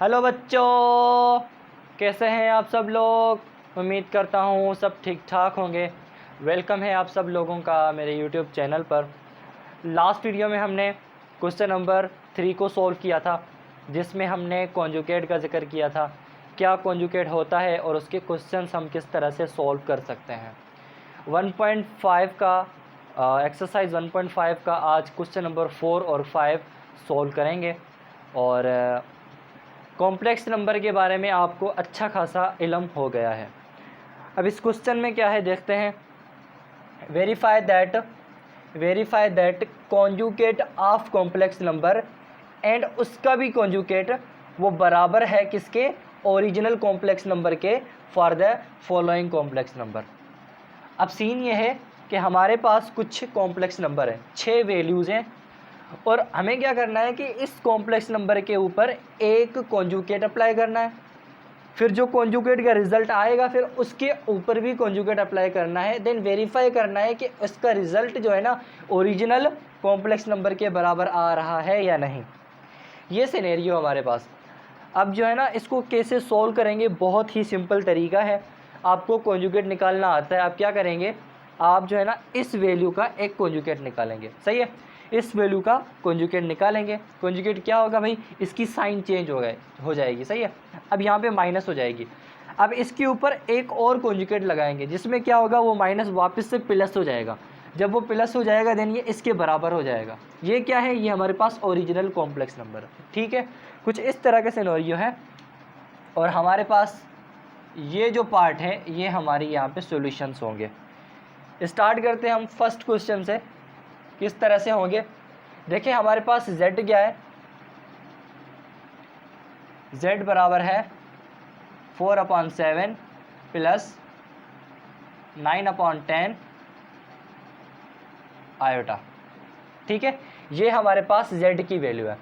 Hello बच्चों, कैसे हैं आप सब लोग। उम्मीद करता हूँ सब ठीक ठाक होंगे। वेलकम है आप सब लोगों का मेरे यूट्यूब चैनल पर। लास्ट वीडियो में हमने क्वेश्चन नंबर 3 को सॉल्व किया था, जिसमें हमने कॉन्जुगेट का जिक्र किया था, क्या कॉन्जुगेट होता है और उसके क्वेश्चंस हम किस तरह से सॉल्व कर सकते हैं। 1.5 का एक्सरसाइज 1.5 का आज क्वेश्चन नंबर 4 और 5 सॉल्व करेंगे। और कॉम्प्लेक्स नंबर के बारे में आपको अच्छा खासा इल्म हो गया है। अब इस क्वेश्चन में क्या है देखते हैं। Verify that conjugate of complex number and उसका भी कॉन्जुगेट वो बराबर है किसके, ओरिजिनल कॉम्प्लेक्स नंबर के, for the following complex number. अब सीन ये है कि हमारे पास कुछ कॉम्प्लेक्स नंबर है, 6 वैल्यूज़ हैं, और हमें क्या करना है कि इस कॉम्प्लेक्स नंबर के ऊपर एक कॉन्जुगेट अप्लाई करना है। फिर जो कॉन्जुगेट का रिजल्ट आएगा फिर उसके ऊपर भी कॉन्जुगेट अप्लाई करना है। देन वेरीफाई करना है कि उसका रिजल्ट जो है ना ओरिजिनल कॉम्प्लेक्स नंबर के बराबर आ रहा है या नहीं। ये सिनेरियो हमारे पास। अब जो है ना इसको कैसे सॉल्व करेंगे, बहुत ही सिंपल तरीका है। आपको कॉन्जुगेट निकालना आता है, आप क्या करेंगे, आप जो है ना इस वैल्यू का एक कॉन्जुगेट निकालेंगे। सही है, इस वैल्यू का कॉन्जुगेट निकालेंगे। कॉन्जुगेट क्या होगा भाई, इसकी साइन चेंज हो जाएगी। सही है, अब यहाँ पे माइनस हो जाएगी। अब इसके ऊपर एक और कॉन्जुगेट लगाएंगे, जिसमें क्या होगा, वो माइनस वापस से प्लस हो जाएगा। जब वो प्लस हो जाएगा देन ये इसके बराबर हो जाएगा। ये क्या है, ये हमारे पास ओरिजिनल कॉम्प्लेक्स नंबर है। ठीक है, कुछ इस तरह के सिनेरियो है। और हमारे पास ये जो पार्ट है ये हमारी यहाँ पे सॉल्यूशंस होंगे। स्टार्ट करते हैं हम फर्स्ट क्वेश्चन से, किस तरह से होंगे। देखिए हमारे पास z क्या है, z बराबर है 4/7 प्लस 9/10 आयोटा। ठीक है, ये हमारे पास z की वैल्यू है।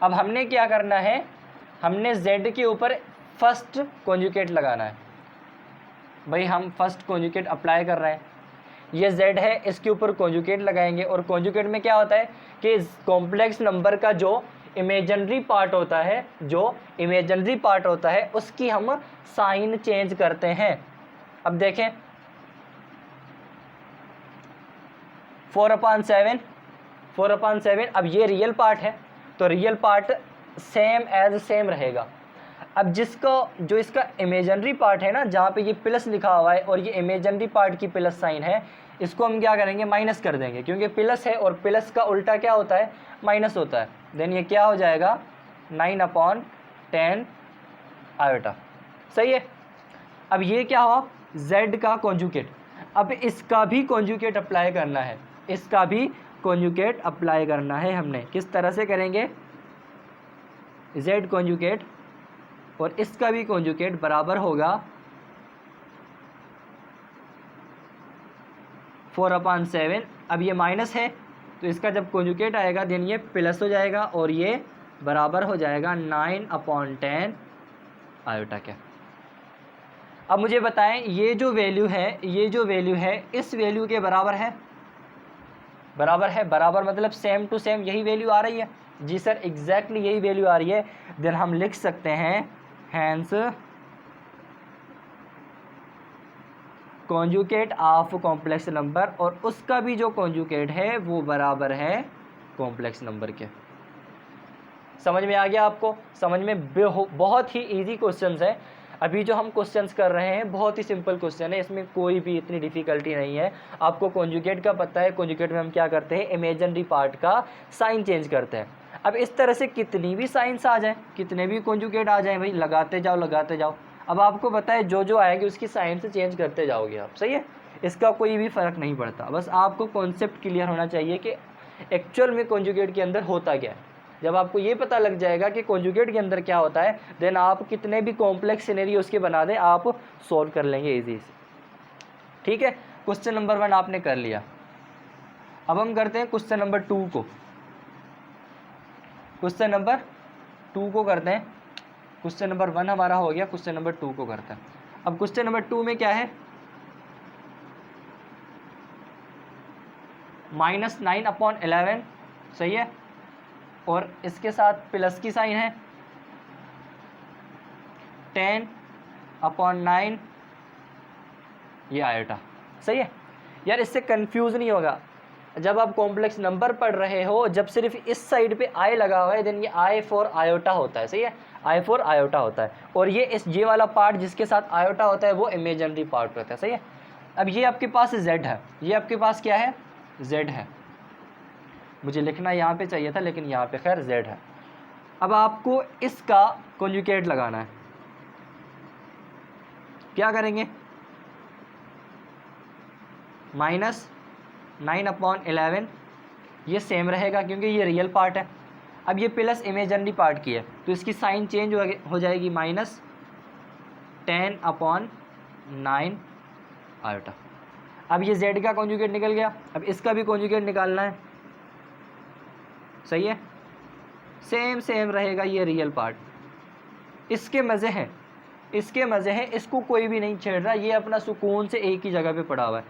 अब हमने क्या करना है, हमने z के ऊपर फर्स्ट कॉन्जुगेट लगाना है। भाई हम फर्स्ट कॉन्जुगेट अप्लाई कर रहे हैं, ये z है, इसके ऊपर कॉन्जुगेट लगाएंगे। और कॉन्जुगेट में क्या होता है कि कॉम्प्लेक्स नंबर का जो इमेजिनरी पार्ट होता है उसकी हम साइन चेंज करते हैं। अब देखें 4/7, अब ये रियल पार्ट है तो real part same as same रहेगा। अब जो इसका इमेजिनरी पार्ट है ना, जहाँ पे ये प्लस लिखा हुआ है और ये इमेजिनरी पार्ट की प्लस साइन है, इसको हम क्या करेंगे, माइनस कर देंगे, क्योंकि प्लस है और प्लस का उल्टा क्या होता है, माइनस होता है। देन ये क्या हो जाएगा, 9/10 आयोटा। सही है, अब ये क्या हुआ, z का कॉन्जुगेट। अब इसका भी कॉन्जुगेट अप्लाई करना है, इसका भी कॉन्जुगेट अप्लाई करना है। हमने किस तरह से करेंगे, z कॉन्जुगेट और इसका भी कॉन्जुगेट बराबर होगा 4/7। अब ये माइनस है तो इसका जब कॉन्जुगेट आएगा देन ये प्लस हो जाएगा और ये बराबर हो जाएगा 9/10 आयोटा के। अब मुझे बताएं ये जो वैल्यू है इस वैल्यू के बराबर है, बराबर मतलब सेम टू सेम यही वैल्यू आ रही है। जी सर, एग्जैक्टली यही वैल्यू आ रही है। देन हम लिख सकते हैं hence conjugate of complex number, और उसका भी जो कॉन्जुगेट है वो बराबर है कॉम्प्लेक्स नंबर के। समझ में आ गया आपको, समझ में बहुत ही इजी क्वेश्चंस है। अभी जो हम क्वेश्चंस कर रहे हैं बहुत ही सिंपल क्वेश्चन है, इसमें कोई भी इतनी डिफिकल्टी नहीं है। आपको कॉन्जुगेट का पता है, कॉन्जुगेट में हम क्या करते हैं, इमेजिनरी पार्ट का साइन चेंज करते हैं। अब इस तरह से कितनी भी साइंस आ जाए, कितने भी कॉन्जुगेट आ जाए, भाई लगाते जाओ। अब आपको पता है जो आएगी उसकी साइन से चेंज करते जाओगे आप। सही है, इसका कोई भी फ़र्क नहीं पड़ता। बस आपको कॉन्सेप्ट क्लियर होना चाहिए कि एक्चुअल में कॉन्जुगेट के अंदर होता क्या है। जब आपको ये पता लग जाएगा कि कॉन्जुगेट के अंदर क्या होता है, देन आप कितने भी कॉम्प्लेक्स सिनेरियो उसके बना दें, आप सॉल्व कर लेंगे इजी से। ठीक है, क्वेश्चन नंबर 1 आपने कर लिया। अब हम करते हैं क्वेश्चन नंबर 2 को। क्वेश्चन नंबर 2 को करते हैं। क्वेश्चन नंबर 1 हमारा हो गया, क्वेश्चन नंबर 2 को करते हैं। अब क्वेश्चन नंबर 2 में क्या है, -9/11। सही है, और इसके साथ प्लस की साइन है, 10/9 ये आयोटा। सही है यार, इससे कंफ्यूज नहीं होगा। जब आप कॉम्प्लेक्स नंबर पढ़ रहे हो, जब सिर्फ इस साइड पे आई लगा हुआ है, देन ये आई फॉर आयोटा होता है। सही है, आई फॉर आयोटा होता है। और ये वाला पार्ट जिसके साथ आयोटा होता है वो इमेजिनरी पार्ट होता है। सही है। अब ये आपके पास z है, ये आपके पास क्या है, z है। मुझे लिखना यहाँ पे चाहिए था लेकिन यहाँ पे खैर z है। अब आपको इसका कॉन्जुगेट लगाना है। क्या करेंगे, -9/11, ये सेम रहेगा क्योंकि ये रियल पार्ट है। अब ये प्लस इमेजिनरी पार्ट की है तो इसकी साइन चेंज हो जाएगी, -10/9 आयोटा। अब ये z का कॉन्जुगेट निकल गया, अब इसका भी कॉन्जुगेट निकालना है। सही है, सेम रहेगा ये रियल पार्ट। इसके मज़े हैं, इसको कोई भी नहीं छेड़ रहा, ये अपना सुकून से एक ही जगह पे पड़ा हुआ है।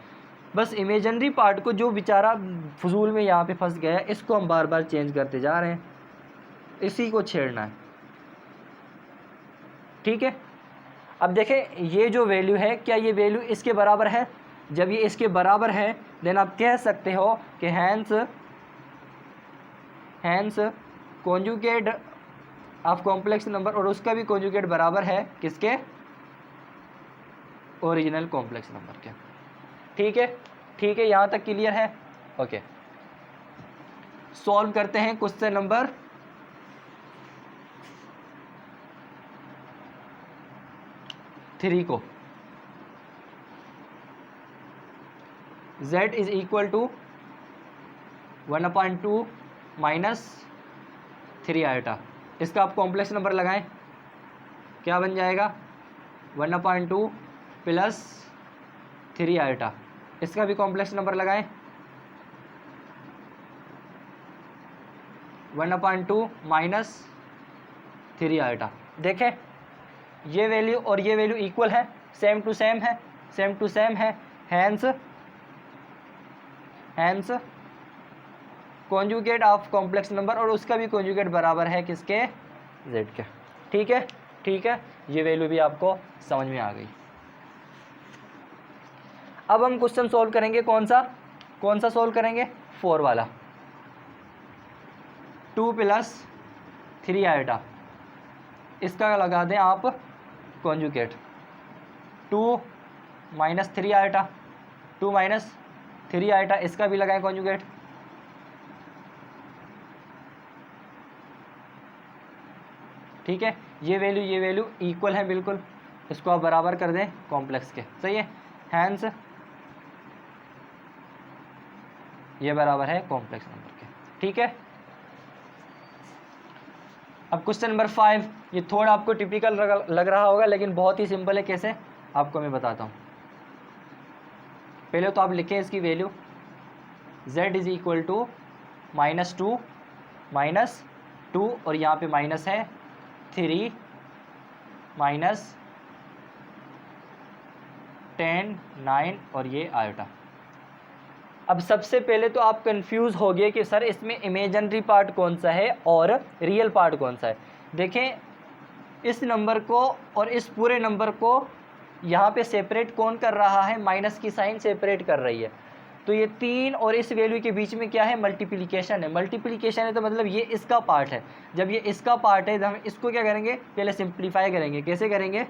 बस इमेजिनरी पार्ट को जो बेचारा फजूल में यहाँ पे फंस गया है, इसको हम बार बार चेंज करते जा रहे हैं, इसी को छेड़ना है। ठीक है, अब देखें ये जो वैल्यू है, क्या ये वैल्यू इसके बराबर है? जब ये इसके बराबर है देन आप कह सकते हो कि hence conjugate of complex number, और उसका भी कॉन्जुगेट बराबर है किसके, ओरिजिनल कॉम्प्लेक्स नंबर के। ठीक है, यहाँ तक क्लियर है? ओके, सॉल्व करते हैं क्वेश्चन नंबर 3 को। z is equal to 1/2 -3 iota. इसका आप कॉम्प्लेक्स नंबर लगाएं, क्या बन जाएगा, 1/2 प्लस 3 आयोटा। इसका भी कॉम्प्लेक्स नंबर लगाएं, 1/2 -3 आयोटा। देखें ये वैल्यू और ये वैल्यू इक्वल है, सेम टू सेम है। Hence conjugate of complex number, और उसका भी कॉन्जुगेट बराबर है किसके, z के। ठीक है, ये वैल्यू भी आपको समझ में आ गई। अब हम क्वेश्चन सॉल्व करेंगे, कौन सा सॉल्व करेंगे, 4 वाला। 2 + 3 आयोटा, इसका लगा दें आप कॉन्जुगेट। 2 - 3 आयोटा, 2 - 3 आयोटा, इसका भी लगाएं कॉन्जुगेट। ठीक है, ये वैल्यू इक्वल है बिल्कुल, इसको आप बराबर कर दें कॉम्प्लेक्स के। सही है, हैंस ये बराबर है कॉम्प्लेक्स नंबर के। ठीक है, अब क्वेश्चन नंबर 5, ये थोड़ा आपको टिपिकल लग रहा होगा लेकिन बहुत ही सिंपल है। कैसे, आपको मैं बताता हूँ। पहले तो आप लिखें इसकी value, z is equal to -2 और यहाँ पे माइनस है 3 -10 9 और ये आयोटा। अब सबसे पहले तो आप कंफ्यूज हो गए कि सर इसमें इमेजिनरी पार्ट कौन सा है और रियल पार्ट कौन सा है। देखें इस नंबर को और इस पूरे नंबर को यहाँ पे सेपरेट कौन कर रहा है, माइनस की साइन सेपरेट कर रही है। तो ये 3 और इस वैल्यू के बीच में क्या है, मल्टीप्लिकेशन है। तो मतलब ये इसका पार्ट है। जब ये इसका पार्ट है तो हम इसको क्या करेंगे, पहले सिंप्लीफाई करेंगे। कैसे करेंगे,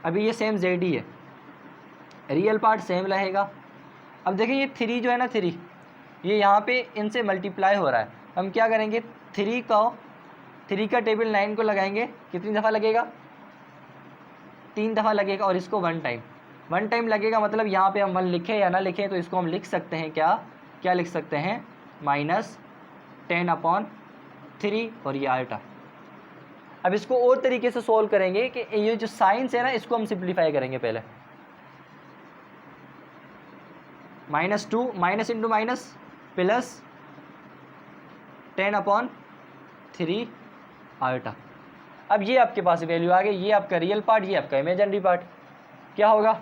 अभी ये सेम z ही है, रियल पार्ट सेम रहेगा। अब देखिए ये 3 जो है ना, 3 ये यहाँ पे इनसे मल्टीप्लाई हो रहा है। हम क्या करेंगे, 3 का टेबल 9 को लगाएंगे, कितनी दफ़ा लगेगा, 3 दफ़ा लगेगा। और इसको 1 टाइम लगेगा। मतलब यहाँ पे हम 1 लिखें या ना लिखें तो इसको हम लिख सकते हैं, क्या लिख सकते हैं, -10/3 और ये आयोटा। अब इसको और तरीके से सोल्व करेंगे कि ये जो साइंस है ना, इसको हम सिंप्लीफाई करेंगे। पहले -2 minus into minus plus 10/3 iota. अब ये आपके पास वैल्यू आ गई, ये आपका रियल पार्ट, ये आपका इमेजिनरी पार्ट। क्या होगा,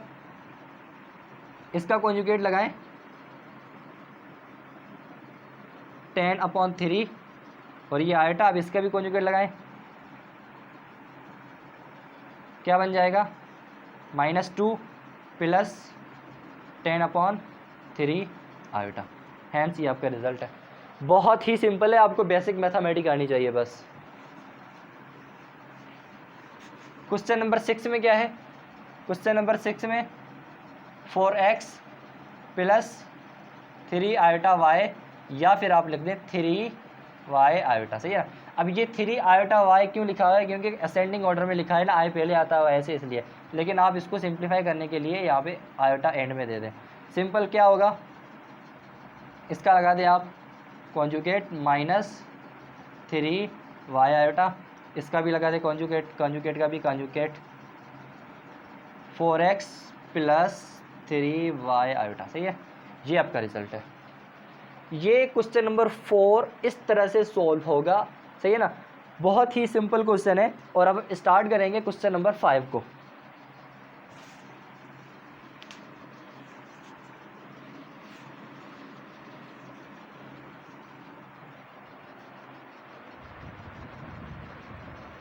इसका कॉन्जुगेट लगाएं, 10/3 और ये आयोटा, अब इसका भी कॉन्जुगेट लगाएं, क्या बन जाएगा -2 प्लस 10/3 आयोटा। हैंस ये आपका रिजल्ट है। बहुत ही सिंपल है, आपको बेसिक मैथमेटिक्स आनी चाहिए बस। क्वेश्चन नंबर 6 में क्या है? क्वेश्चन नंबर 6 में 4x प्लस 3 आयोटा y, या फिर आप लिख दें 3y आयोटा, सही है। अब ये 3 आयोटा y क्यों लिखा हुआ है? क्योंकि असेंडिंग ऑर्डर में लिखा है ना, i पहले आता है ऐसे, इसलिए। लेकिन आप इसको सिंप्लीफाई करने के लिए यहाँ पे आयोटा एंड में दे दें। सिंपल क्या होगा, इसका लगा दें आप कॉन्जुगेट -3y आयोटा, इसका भी लगा दें कॉन्जुगेट, कॉन्जुगेट का भी conjugate 4x plus 3y iota, सही है। ये आपका रिजल्ट है। ये क्वेश्चन नंबर 4 इस तरह से सॉल्व होगा, सही है ना। बहुत ही सिंपल क्वेश्चन है। और अब स्टार्ट करेंगे क्वेश्चन नंबर 5 को।